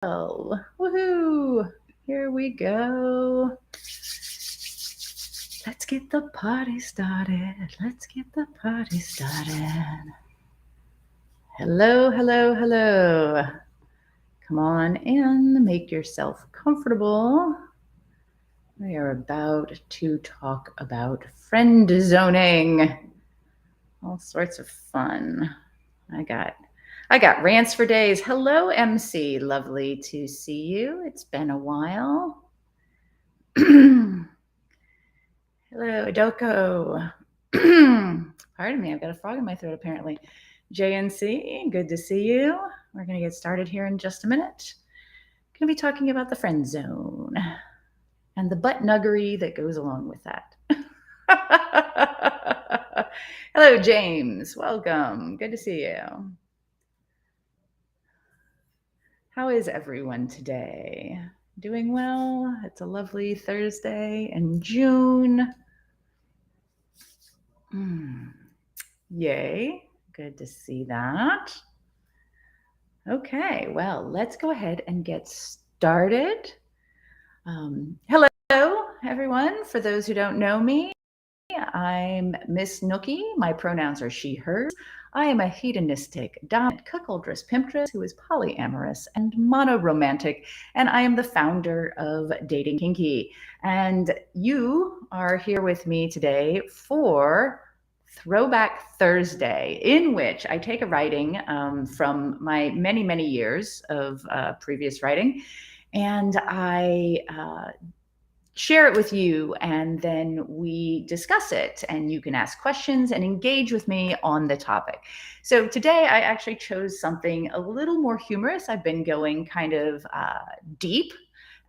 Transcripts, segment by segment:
Well, woohoo! Here we go. Let's get the party started. Let's get the party started. Hello, hello, hello. Come on in, make yourself comfortable. We are about to talk about friend zoning. All sorts of fun. I got rants for days. Hello, MC. Lovely to see you. It's been a while. Hello, Adoko. Pardon me, I've got a frog in my throat apparently. JNC, good to see you. We're going to get started here in just a minute. Going to be talking about the friend zone and the buttnuggery that goes along with that. Hello, James. Welcome. Good to see you. How is everyone today? Doing well? It's a lovely Thursday in June. Yay. Good to see that. Okay, well, let's go ahead and get started. Hello, everyone. For those who don't know me, I'm Miss Nookie. My pronouns are she, hers. I am a hedonistic, dominant, cuckoldress pimptress who is polyamorous and monoromantic, and I am the founder of Dating Kinky. And you are here with me today for Throwback Thursday, in which I take a writing from my many, many years of previous writing, and I share it with you, and then we discuss it, and you can ask questions and engage with me on the topic. So today I actually chose something a little more humorous. I've been going kind of deep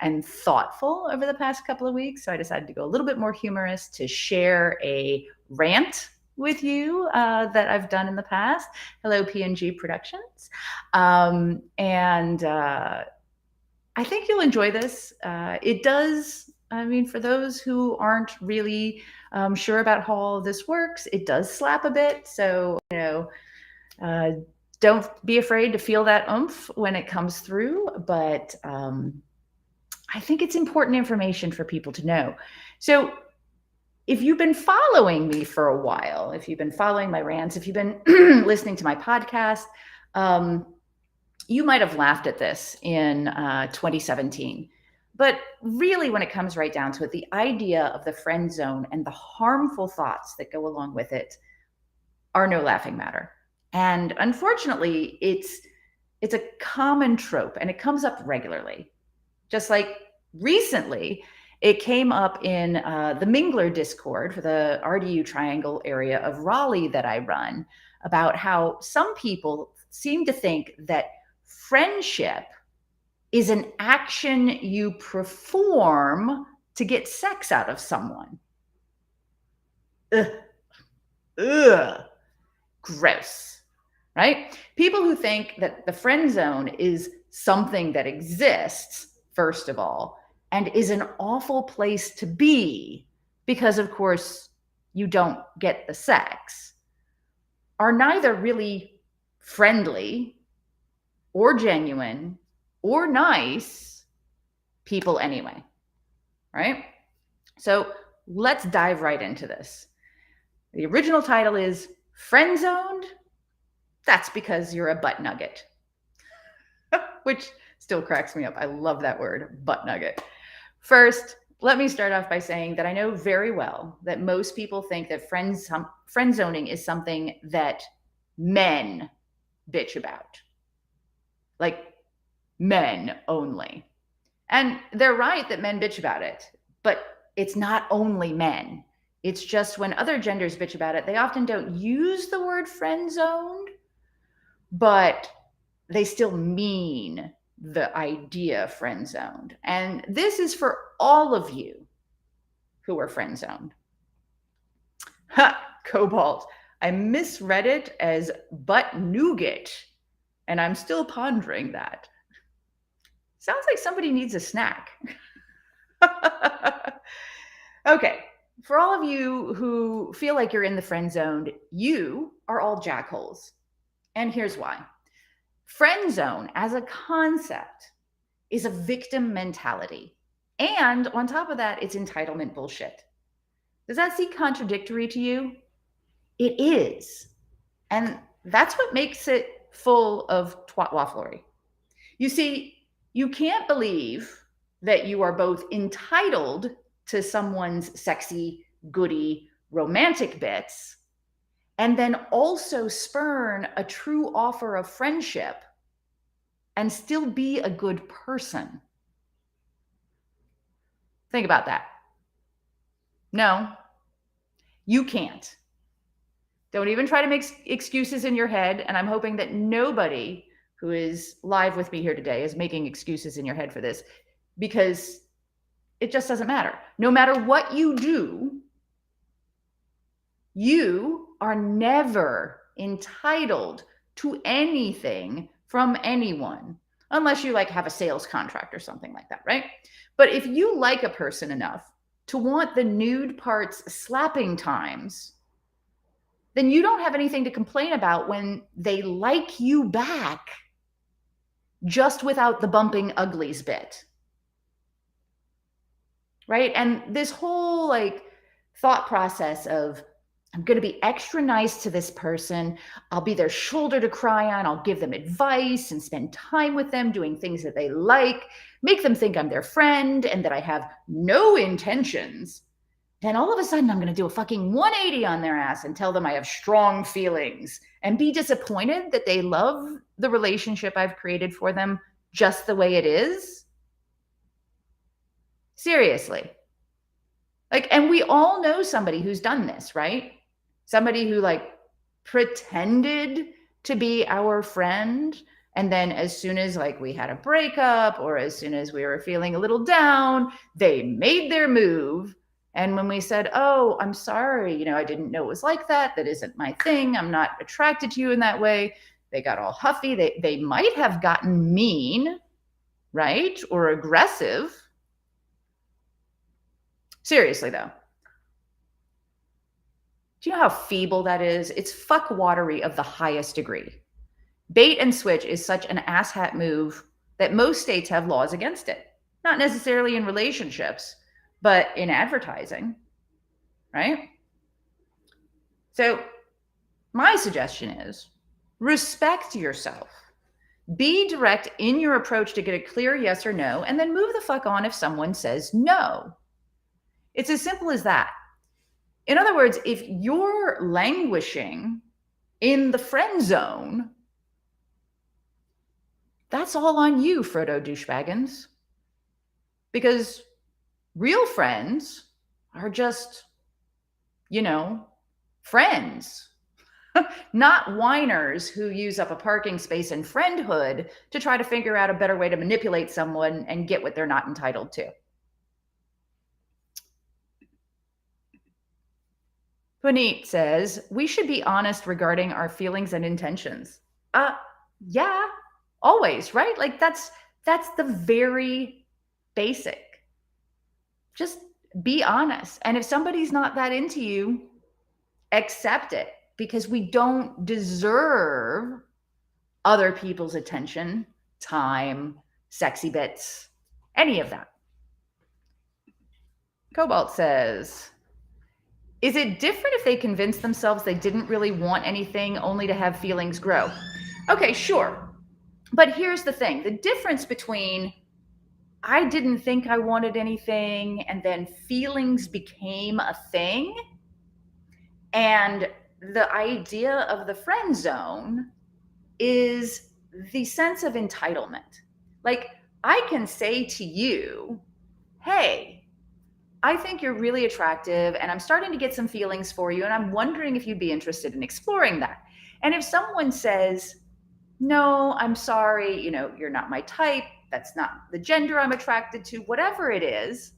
and thoughtful over the past couple of weeks, so I decided to go a little bit more humorous to share a rant with you that I've done in the past. Hello, PNG Productions. I think you'll enjoy this. It does, for those who aren't really sure about how all this works, it does slap a bit. So, don't be afraid to feel that oomph when it comes through. But I think it's important information for people to know. So, if you've been following me for a while, if you've been following my rants, if you've been listening to my podcast, you might have laughed at this in 2017. But really, when it comes right down to it, the idea of the friend zone and the harmful thoughts that go along with it are no laughing matter. And unfortunately, it's a common trope, and it comes up regularly. Just like recently, it came up in the Mingler Discord for the RDU Triangle area of Raleigh that I run, about how some people seem to think that friendship is an action you perform to get sex out of someone. Ugh. Ugh. Gross, right? People who think that the friend zone is something that exists, first of all, and is an awful place to be because, of course, you don't get the sex, are neither really friendly or genuine or nice people anyway, right? So let's dive right into this. The original title is Friendzoned. That's because you're a butt nugget, which still cracks me up. I love that word, butt nugget. First, let me start off by saying that I know very well that most people think that friend zoning is something that men bitch about. Like men only. And they're right that men bitch about it, but it's not only men. It's just when other genders bitch about it, they often don't use the word friend zoned, but they still mean the idea friend zoned. And this is for all of you who are friend zoned. Ha, Cobalt. I misread it as Buttnugget, and I'm still pondering that. Sounds like somebody needs a snack. Okay, for all of you who feel like you're in the friend zone, you are all jackholes. And here's why. Friend zone as a concept is a victim mentality. And on top of that, it's entitlement bullshit. Does that seem contradictory to you? It is. And that's what makes it full of twat wafflery. You see, you can't believe that you are both entitled to someone's sexy, goody, romantic bits, and then also spurn a true offer of friendship and still be a good person. Think about that. No, you can't. Don't even try to make excuses in your head. And I'm hoping that nobody who is live with me here today is making excuses in your head for this, because it just doesn't matter. No matter what you do, you are never entitled to anything from anyone, unless you like have a sales contract or something like that, right? But if you like a person enough to want the nude parts slapping times, then you don't have anything to complain about when they like you back, just without the bumping uglies bit. Right? And this whole like thought process of, I'm going to be extra nice to this person. I'll be their shoulder to cry on. I'll give them advice and spend time with them doing things that they like, make them think I'm their friend and that I have no intentions. Then all of a sudden, I'm going to do a fucking 180 on their ass and tell them I have strong feelings and be disappointed that they love the relationship I've created for them just the way it is. Seriously. Like, and we all know somebody who's done this, right? Somebody who like pretended to be our friend. And then as soon as like we had a breakup or as soon as we were feeling a little down, they made their move. And when we said, oh, I'm sorry, I didn't know it was like that. That isn't my thing. I'm not attracted to you in that way. They got all huffy. They might have gotten mean, right? Or aggressive. Seriously, though. Do you know how feeble that is? It's fuck watery of the highest degree. Bait and switch is such an asshat move that most states have laws against it. Not necessarily in relationships, but in advertising, right? So my suggestion is respect yourself. Be direct in your approach to get a clear yes or no, and then move the fuck on if someone says no. It's as simple as that. In other words, if you're languishing in the friend zone, that's all on you, Frodo douchebaggins. Because real friends are just, friends, not whiners who use up a parking space in friendhood to try to figure out a better way to manipulate someone and get what they're not entitled to. Puneet says, we should be honest regarding our feelings and intentions. Yeah, always, right? Like that's the very basic. Just be honest. And if somebody's not that into you, accept it, because we don't deserve other people's attention, time, sexy bits, any of that. Cobalt says, is it different if they convince themselves they didn't really want anything only to have feelings grow? Okay, sure. But here's the thing. The difference between I didn't think I wanted anything and then feelings became a thing, and the idea of the friend zone is the sense of entitlement. Like, I can say to you, hey, I think you're really attractive and I'm starting to get some feelings for you and I'm wondering if you'd be interested in exploring that. And if someone says, no, I'm sorry, you're not my type, that's not the gender I'm attracted to, whatever it is,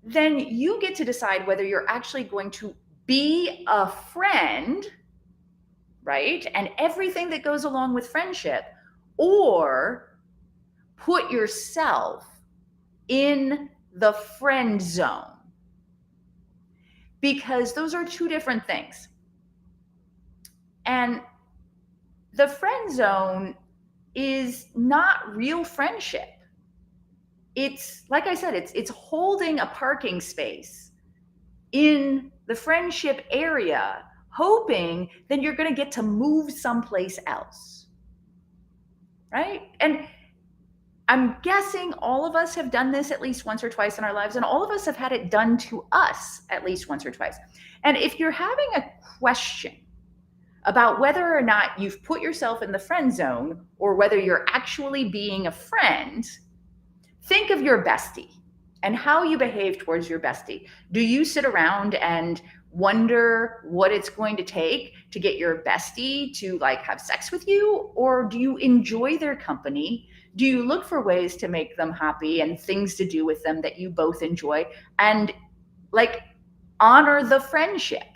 then you get to decide whether you're actually going to be a friend, right? And everything that goes along with friendship, or put yourself in the friend zone. Because those are two different things. And the friend zone is not real friendship. It's like I said, it's holding a parking space in the friendship area, hoping that you're going to get to move someplace else. Right? And I'm guessing all of us have done this at least once or twice in our lives, and all of us have had it done to us at least once or twice. And if you're having a question about whether or not you've put yourself in the friend zone or whether you're actually being a friend, think of your bestie and how you behave towards your bestie. Do you sit around and wonder what it's going to take to get your bestie to like have sex with you? Or do you enjoy their company? Do you look for ways to make them happy and things to do with them that you both enjoy and like honor the friendship,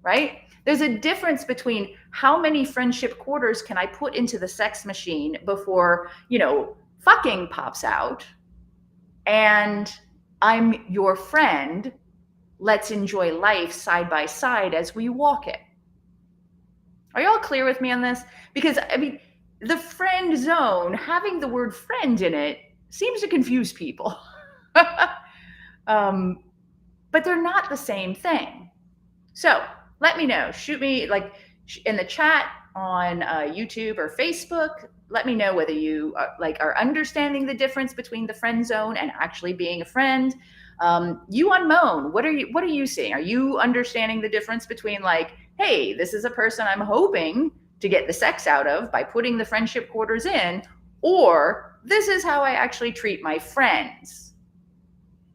right? There's a difference between how many friendship quarters can I put into the sex machine before, fucking pops out, and I'm your friend. Let's enjoy life side by side as we walk it. Are y'all clear with me on this? Because, the friend zone, having the word friend in it, seems to confuse people. But they're not the same thing. So let me know. Shoot me in the chat on YouTube or Facebook. Let me know whether you are understanding the difference between the friend zone and actually being a friend. You on Moan, what are you seeing? Are you understanding the difference between hey, this is a person I'm hoping to get the sex out of by putting the friendship quarters in, or this is how I actually treat my friends,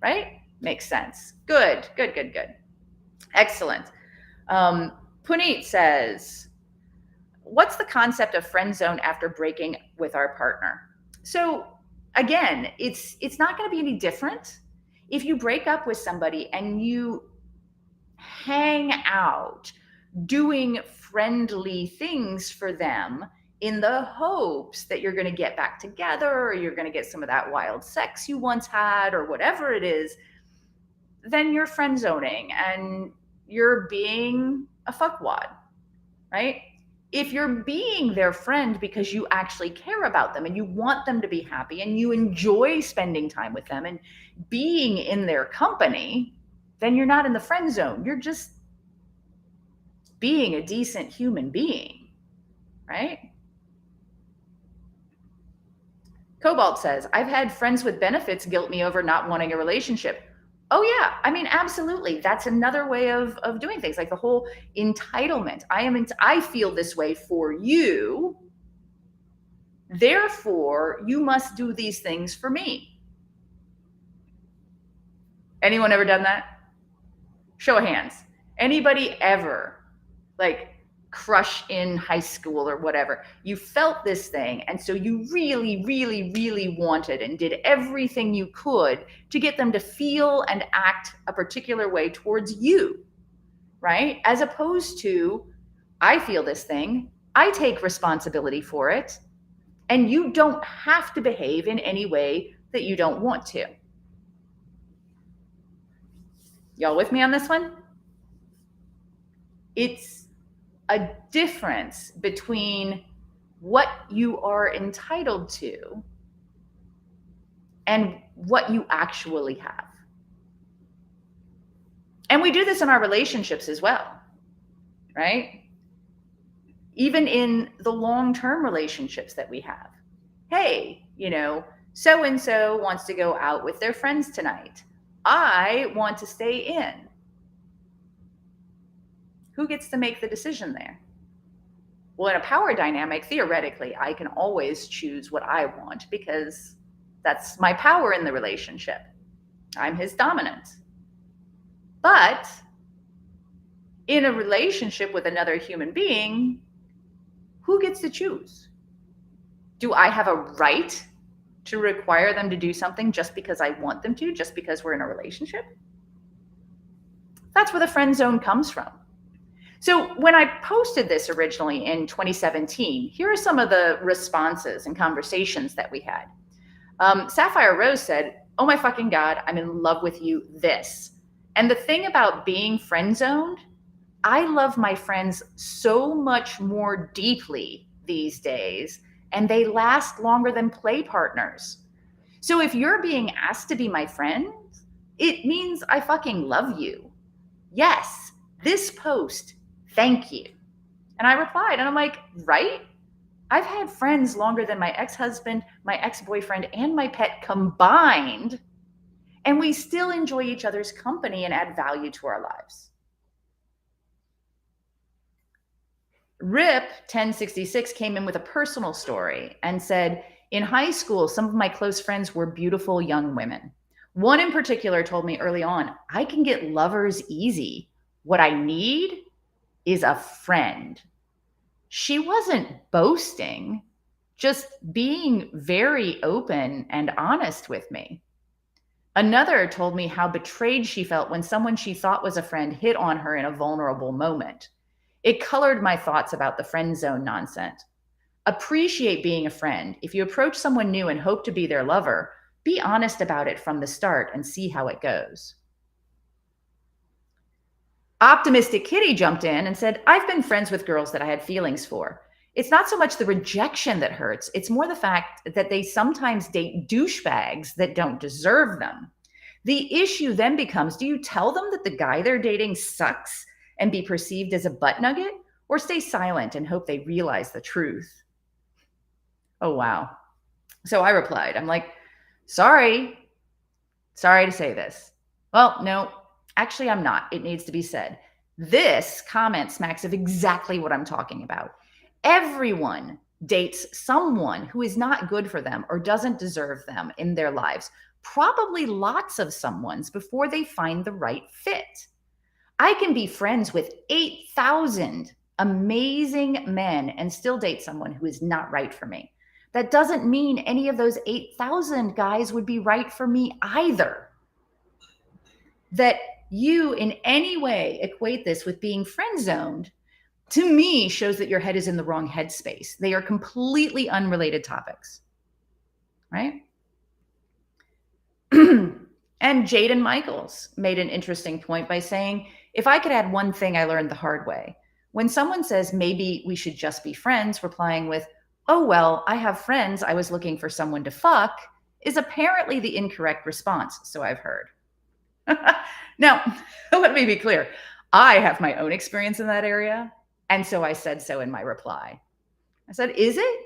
right? Makes sense. Good. Excellent. Puneet says, what's the concept of friend zone after breaking with our partner? So again, it's not going to be any different if you break up with somebody and you hang out doing friendly things for them in the hopes that you're going to get back together or you're going to get some of that wild sex you once had or whatever it is, then you're friend zoning and you're being a fuckwad, right? If you're being their friend because you actually care about them and you want them to be happy and you enjoy spending time with them and being in their company, then you're not in the friend zone. You're just being a decent human being, right? Cobalt says, I've had friends with benefits guilt me over not wanting a relationship. Oh yeah, absolutely. That's another way of doing things, like the whole entitlement. I feel this way for you, therefore you must do these things for me. Anyone ever done that? Show of hands. Anybody ever crush in high school or whatever? You felt this thing, and so you really, really, really wanted and did everything you could to get them to feel and act a particular way towards you, right? As opposed to, I feel this thing, I take responsibility for it, and you don't have to behave in any way that you don't want to. Y'all with me on this one? It's a difference between what you are entitled to and what you actually have. And we do this in our relationships as well, right? Even in the long-term relationships that we have. Hey, so-and-so wants to go out with their friends tonight. I want to stay in. Who gets to make the decision there? Well, in a power dynamic, theoretically, I can always choose what I want because that's my power in the relationship. I'm his dominant. But in a relationship with another human being, who gets to choose? Do I have a right to require them to do something just because I want them to, just because we're in a relationship? That's where the friend zone comes from. So when I posted this originally in 2017, here are some of the responses and conversations that we had. Sapphire Rose said, oh my fucking God, I'm in love with you, this. And the thing about being friend zoned, I love my friends so much more deeply these days and they last longer than play partners. So if you're being asked to be my friend, it means I fucking love you. Yes, this post, thank you. And I replied, and I'm like, right? I've had friends longer than my ex-husband, my ex-boyfriend, and my pet combined, and we still enjoy each other's company and add value to our lives. Rip 1066 came in with a personal story and said, in high school, some of my close friends were beautiful young women. One in particular told me early on, I can get lovers easy. What I need is a friend. She wasn't boasting, just being very open and honest with me. Another told me how betrayed she felt when someone she thought was a friend hit on her in a vulnerable moment. It colored my thoughts about the friend zone nonsense. Appreciate being a friend. If you approach someone new and hope to be their lover, be honest about it from the start and see how it goes. Optimistic Kitty jumped in and said, I've been friends with girls that I had feelings for. It's not so much the rejection that hurts, it's more the fact that they sometimes date douchebags that don't deserve them. The issue then becomes, do you tell them that the guy they're dating sucks and be perceived as a butt nugget, or stay silent and hope they realize the truth? Oh, wow. So I replied, I'm like, sorry to say this. Well, no, actually, I'm not. It needs to be said. This comment smacks of exactly what I'm talking about. Everyone dates someone who is not good for them or doesn't deserve them in their lives, probably lots of someones before they find the right fit. I can be friends with 8,000 amazing men and still date someone who is not right for me. That doesn't mean any of those 8,000 guys would be right for me either. That you in any way equate this with being friend zoned, to me, shows that your head is in the wrong headspace. They are completely unrelated topics, right? And Jaden Michaels made an interesting point by saying, if I could add one thing I learned the hard way, when someone says maybe we should just be friends, replying with, oh, well, I have friends, I was looking for someone to fuck, is apparently the incorrect response, so I've heard. Now, let me be clear. I have my own experience in that area, and so I said so in my reply. I said, is it?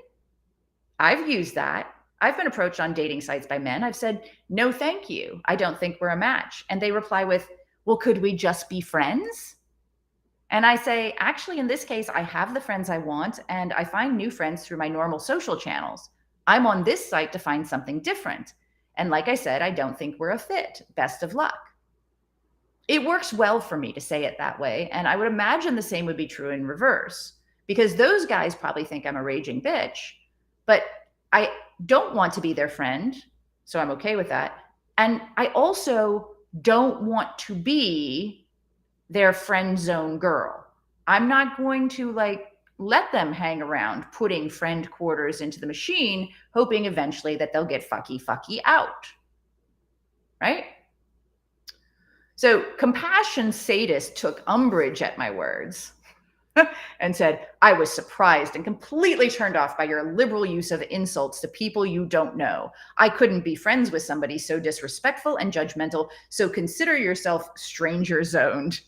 I've used that. I've been approached on dating sites by men. I've said, no, thank you. I don't think we're a match. And they reply with, well, could we just be friends? And I say, actually, in this case, I have the friends I want, and I find new friends through my normal social channels. I'm on this site to find something different. And like I said, I don't think we're a fit. Best of luck. It works well for me to say it that way. And I would imagine the same would be true in reverse, because those guys probably think I'm a raging bitch, but I don't want to be their friend. So I'm okay with that. And I also don't want to be their friend zone girl. I'm not going to let them hang around putting friend quarters into the machine, hoping eventually that they'll get fucky out. Right? So Compassion Sadist took umbrage at my words and said, I was surprised and completely turned off by your liberal use of insults to people you don't know. I couldn't be friends with somebody so disrespectful and judgmental, so consider yourself stranger zoned.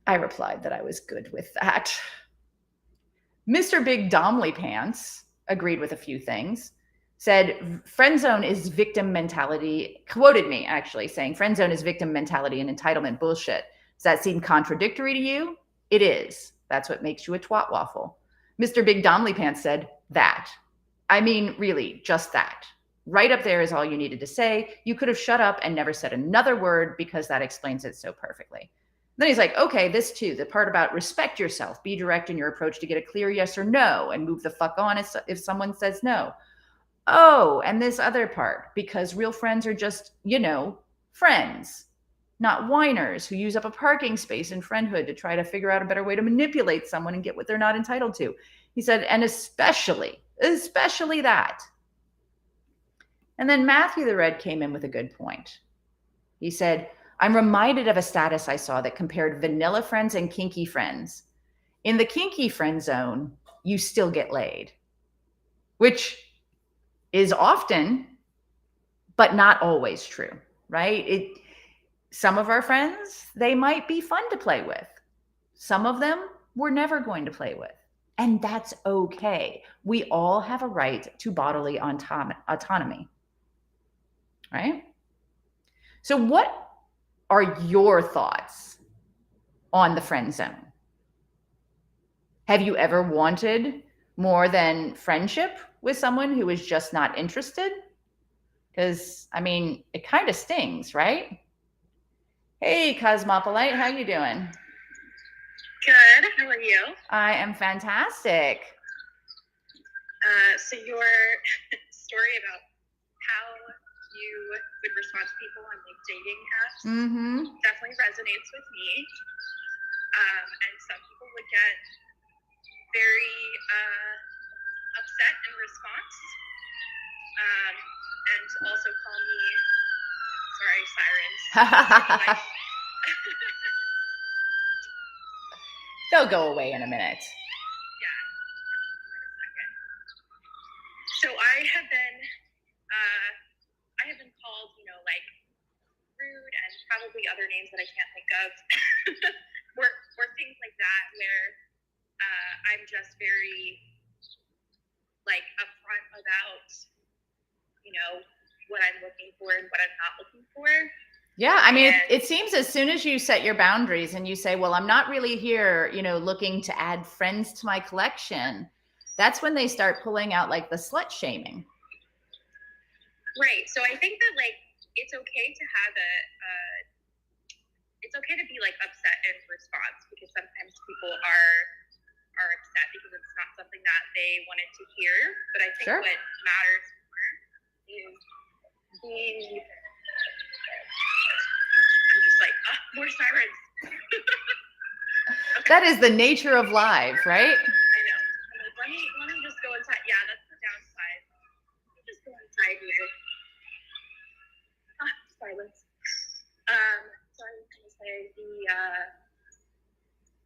I replied that I was good with that. Mr. Big Domley Pants agreed with a few things. Said, friend zone is victim mentality, quoted me actually saying, friend zone is victim mentality and entitlement bullshit. Does that seem contradictory to you? It is. That's what makes you a twat waffle. Mr. Big Domley Pants said, that. I mean, really, just that. Right up there is all you needed to say. You could have shut up and never said another word because that explains it so perfectly. Then he's like, okay, this too, the part about respect yourself, be direct in your approach to get a clear yes or no and move the fuck on if someone says no. Oh, and this other part, because real friends are just, friends, not whiners who use up a parking space in friendhood to try to figure out a better way to manipulate someone and get what they're not entitled to. He said, and especially that. And then Matthew the Red came in with a good point. He said, I'm reminded of a status I saw that compared vanilla friends and kinky friends. In the kinky friend zone, you still get laid, which is often, but not always true, right? Some of our friends, they might be fun to play with. Some of them we're never going to play with. And that's okay. We all have a right to bodily autonomy, right? So, what are your thoughts on the friend zone? Have you ever wanted more than friendship with someone who is just not interested? Because, I mean, it kind of stings, right? Hey, Cosmopolite, how you doing? Good. How are you? I am fantastic. So your story about how you would respond to people on like dating apps definitely resonates with me. And some people would get very upset in response, and also call me. Sorry, sirens. They'll go away in a minute. Yeah. So I have been called, like rude and probably other names that I can't think of, or things like that, where I'm just very like upfront about, what I'm looking for and what I'm not looking for. Yeah, I mean, it seems as soon as you set your boundaries and you say, well, I'm not really here, looking to add friends to my collection, that's when they start pulling out like the slut shaming. Right. So I think that like it's okay to have it's okay to be like upset in response, because sometimes people are upset because it's not something that they wanted to hear. But I think what matters more is being. I'm just like, more sirens. Okay. That is the nature of live, right? I know. I'm like, let me just go inside. Yeah, that's the downside. Let me just go inside here. Silence. So I was going to say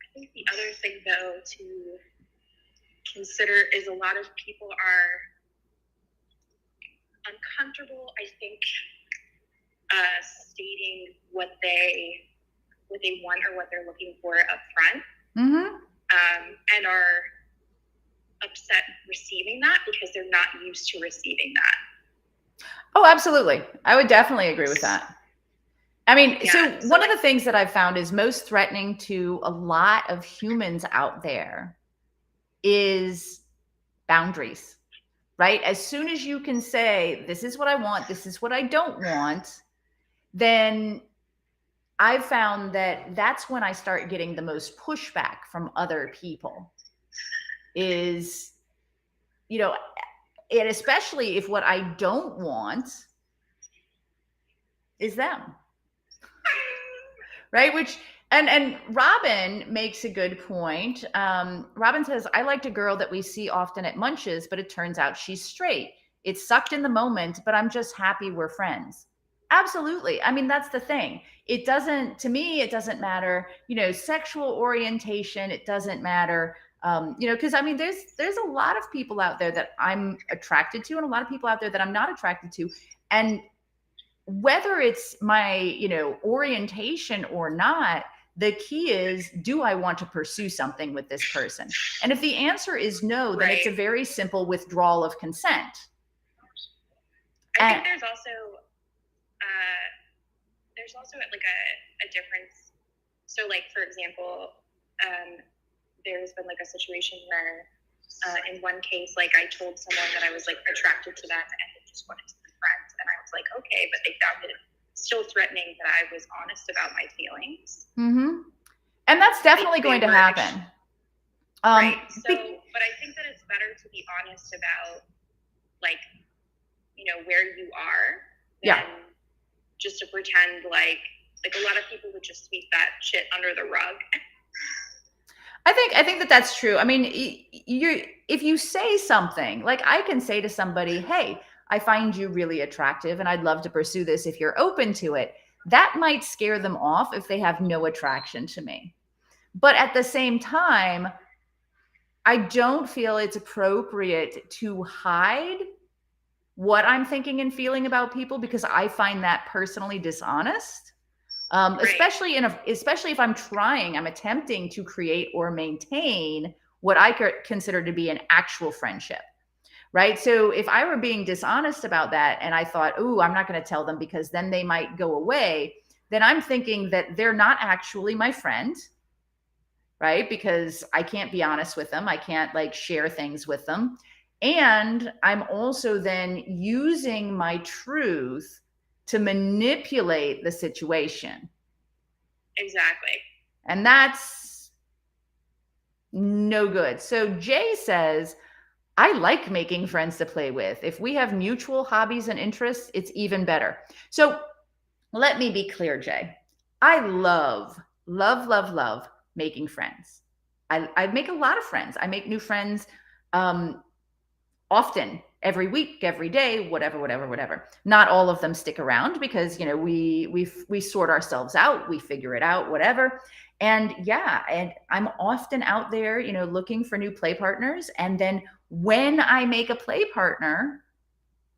I think the other thing though to consider is a lot of people are uncomfortable, I think, stating what they want or what they're looking for up front, and are upset receiving that because they're not used to receiving that. Oh, absolutely. I would definitely agree with that. I mean, so one of the things that I've found is most threatening to a lot of humans out there is boundaries, right? As soon as you can say, this is what I want, this is what I don't want, then I've found that that's when I start getting the most pushback from other people is, and especially if what I don't want is them. Right? Which, and Robin makes a good point. Robin says, I liked a girl that we see often at Munches, but it turns out she's straight. It sucked in the moment, but I'm just happy we're friends. Absolutely. I mean, that's the thing. To me, it doesn't matter, sexual orientation. It doesn't matter, because I mean, there's a lot of people out there that I'm attracted to and a lot of people out there that I'm not attracted to. And whether it's my, orientation or not, the key is, do I want to pursue something with this person? And if the answer is no, then it's a very simple withdrawal of consent. I think there's also like a difference. So like, for example, there's been like a situation where in one case, like I told someone that I was like attracted to them and they just wanted to be friends. And I was like, okay, but they found it still threatening that I was honest about my feelings. And that's definitely going to happen. Right. So, but I think that it's better to be honest about like, where you are than just to pretend like a lot of people would just sweep that shit under the rug. I think that that's true. I mean, if you say something, like I can say to somebody, hey, I find you really attractive and I'd love to pursue this if you're open to it. That might scare them off if they have no attraction to me. But at the same time, I don't feel it's appropriate to hide what I'm thinking and feeling about people, because I find that personally dishonest. Right. Especially if I'm attempting to create or maintain what I consider to be an actual friendship. Right. So if I were being dishonest about that and I thought, "Ooh, I'm not going to tell them because then they might go away," then I'm thinking that they're not actually my friend, right? Because I can't be honest with them. I can't like share things with them. And I'm also then using my truth to manipulate the situation. Exactly. And that's no good. So Jay says, I like making friends to play with. If we have mutual hobbies and interests, it's even better. So let me be clear, Jay. I love making friends. I make a lot of friends. I make new friends um, often, every week, every day, whatever. Not all of them stick around because we sort ourselves out, we figure it out, whatever. And yeah, and I'm often out there, looking for new play partners. And then when I make a play partner,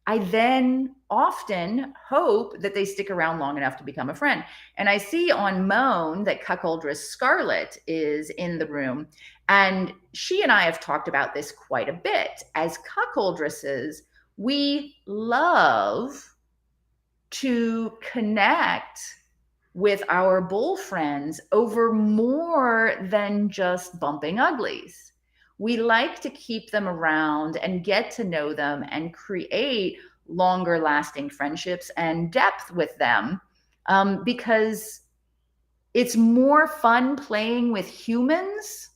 I then often hope that they stick around long enough to become a friend. And I see on Moan that cuckoldress Scarlett is in the room. And she and I have talked about this quite a bit. As cuckoldresses, we love to connect with our bull friends over more than just bumping uglies. We like to keep them around and get to know them and create longer lasting friendships and depth with them, because it's more fun playing with humans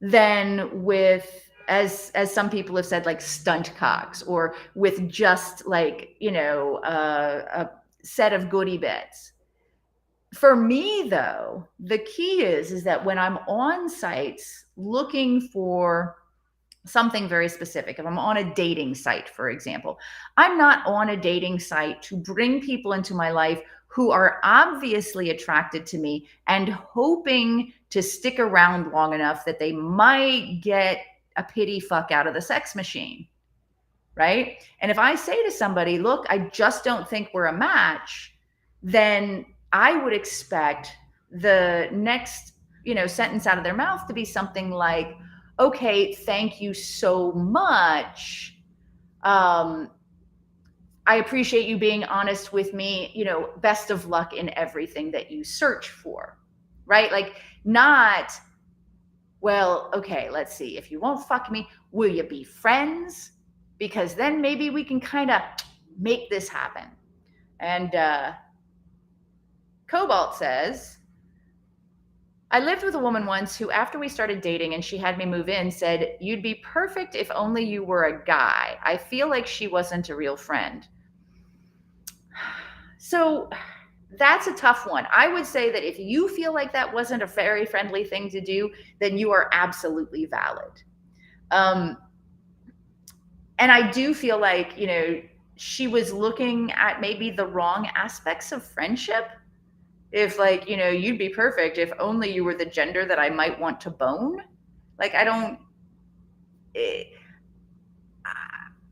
than with, as some people have said, like stunt cocks, or with just like a set of goodie bits. For me, though, the key is that when I'm on sites looking for something very specific, if I'm on a dating site, for example, I'm not on a dating site to bring people into my life who are obviously attracted to me and hoping to stick around long enough that they might get a pity fuck out of the sex machine. Right. And if I say to somebody, look, I just don't think we're a match, then I would expect the next, sentence out of their mouth to be something like, okay, thank you so much. Um, I appreciate you being honest with me. Best of luck in everything that you search for. Right. Like, not, well, okay, let's see. If you won't fuck me, will you be friends? Because then maybe we can kind of make this happen. And Cobalt says, I lived with a woman once who, after we started dating and she had me move in, said, you'd be perfect if only you were a guy. I feel like she wasn't a real friend. So that's a tough one. I would say that if you feel like that wasn't a very friendly thing to do, then you are absolutely valid. And I do feel like, she was looking at maybe the wrong aspects of friendship. If like, you'd be perfect if only you were the gender that I might want to bone. Like,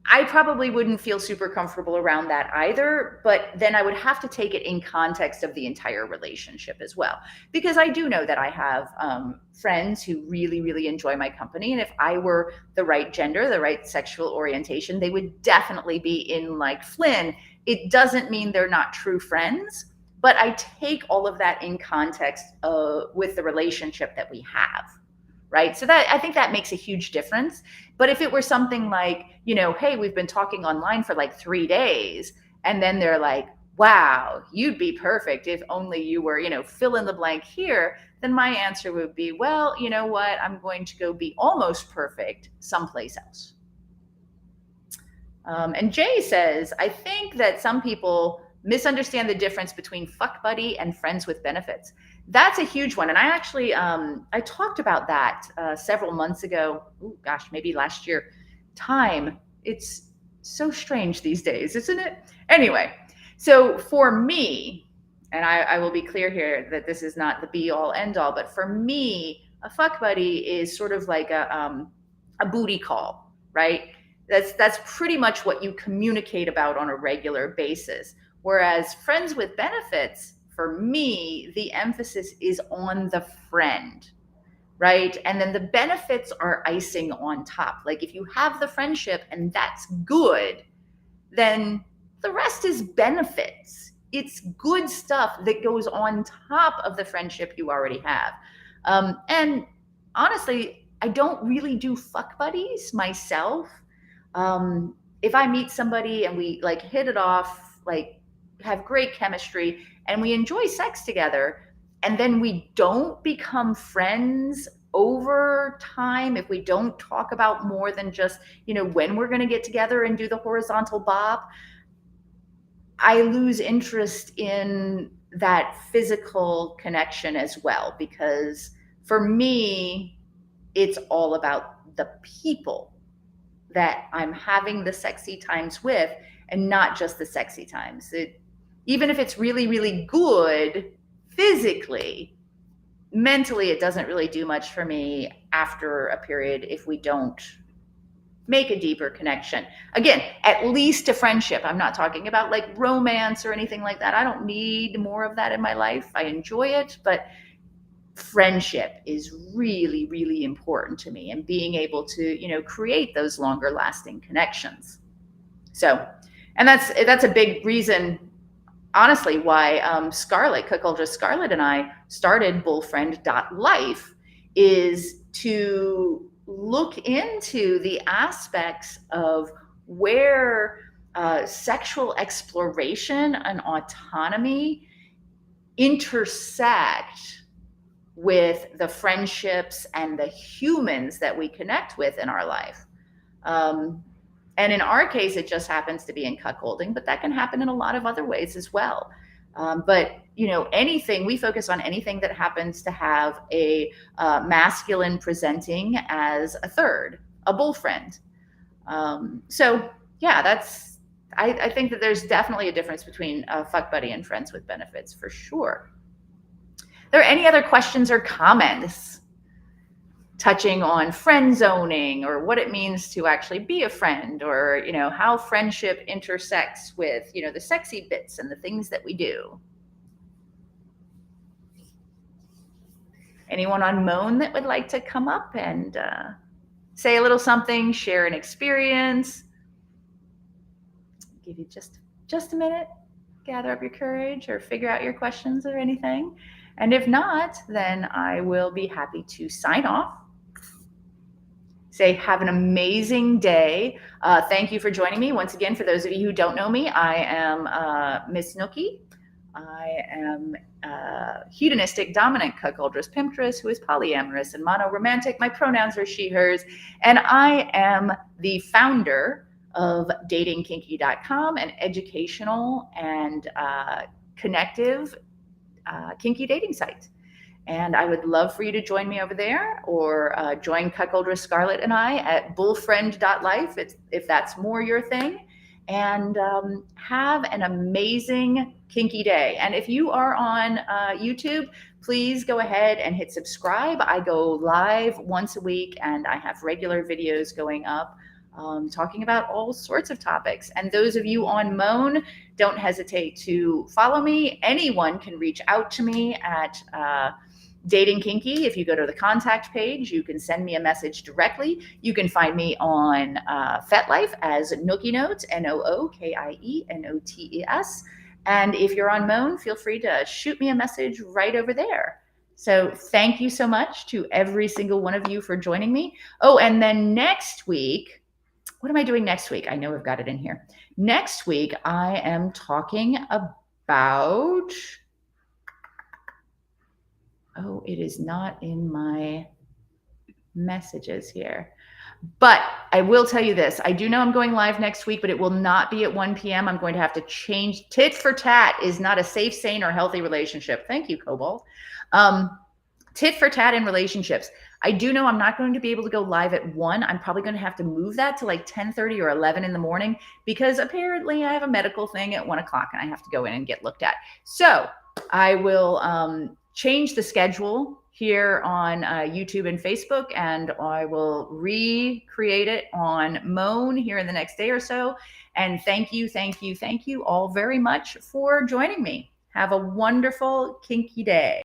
I probably wouldn't feel super comfortable around that either, but then I would have to take it in context of the entire relationship as well. Because I do know that I have friends who really, really enjoy my company. And if I were the right gender, the right sexual orientation, they would definitely be in like Flynn. It doesn't mean they're not true friends, but I take all of that in context with the relationship that we have. Right. So that, I think that makes a huge difference. But if it were something like, hey, we've been talking online for like 3 days, and then they're like, wow, you'd be perfect if only you were, fill in the blank here, then my answer would be, well, you know what? I'm going to go be almost perfect someplace else. And Jay says, I think that some people misunderstand the difference between fuck buddy and friends with benefits. That's a huge one. And I actually, I talked about that several months ago. Oh gosh, maybe last year. Time, it's so strange these days, isn't it? Anyway, so for me, and I will be clear here that this is not the be all end all, but for me, A fuck buddy is sort of like a booty call, right? That's pretty much what you communicate about on a regular basis. Whereas friends with benefits, for me, the emphasis is on the friend, right? And then the benefits are icing on top. Like if you have the friendship and that's good, then the rest is benefits. It's good stuff that goes on top of the friendship you already have. And honestly, I don't really do fuck buddies myself. If I meet somebody and we like hit it off, like have great chemistry and we enjoy sex together, and then we don't become friends over time, if we don't talk about more than just, when we're going to get together and do the horizontal bob, I lose interest in that physical connection as well, because for me, it's all about the people that I'm having the sexy times with, and not just the sexy times. Even if it's really, really good physically, mentally, it doesn't really do much for me after a period if we don't make a deeper connection. Again, at least a friendship. I'm not talking about like romance or anything like that. I don't need more of that in my life. I enjoy it, but friendship is really, really important to me, and being able to, create those longer lasting connections. So, and that's a big reason, honestly, why Scarlett, Cuckoldress Scarlett, and I started bullfriend.life, is to look into the aspects of where sexual exploration and autonomy intersect with the friendships and the humans that we connect with in our life. And in our case, it just happens to be in cuckolding, but that can happen in a lot of other ways as well. But we focus on anything that happens to have a masculine presenting as a third, a bull friend. So yeah, I think that there's definitely a difference between a fuck buddy and friends with benefits, for sure. Are there any other questions or comments touching on friend zoning, or what it means to actually be a friend, or how friendship intersects with the sexy bits and the things that we do? Anyone on Moan that would like to come up and say a little something, share an experience? Give you just a minute, gather up your courage, or figure out your questions or anything. And if not, then I will be happy to sign off. Say, have an amazing day. Thank you for joining me. Once again, for those of you who don't know me, I am Miss Nookie. I am hedonistic, dominant, cuckoldress, pimptress who is polyamorous and monoromantic. My pronouns are she, hers. And I am the founder of datingkinky.com, an educational and connective kinky dating site. And I would love for you to join me over there, or join Cuckoldress Scarlett and I at bullfriend.life if that's more your thing. And have an amazing kinky day. And if you are on YouTube, please go ahead and hit subscribe. I go live once a week, and I have regular videos going up talking about all sorts of topics. And those of you on Moan, don't hesitate to follow me. Anyone can reach out to me at Dating Kinky. If you go to the contact page, you can send me a message directly. You can find me on FetLife as Nookie Notes, NOOKIENOTES. And if you're on Moan, feel free to shoot me a message right over there. So thank you so much to every single one of you for joining me. Oh, and then next week, what am I doing next week? I know I've got it in here. Next week, I am talking about... Oh, it is not in my messages here. But I will tell you this. I do know I'm going live next week, but it will not be at 1 p.m. I'm going to have to change. Tit for tat is not a safe, sane, or healthy relationship. Thank you, Cobalt. Tit for tat in relationships. I do know I'm not going to be able to go live at 1. I'm probably going to have to move that to like 10:30 or 11 in the morning, because apparently I have a medical thing at 1 o'clock and I have to go in and get looked at. So I will change the schedule here on YouTube and Facebook, and I will recreate it on Moan here in the next day or so. And thank you all very much for joining me. Have a wonderful kinky day.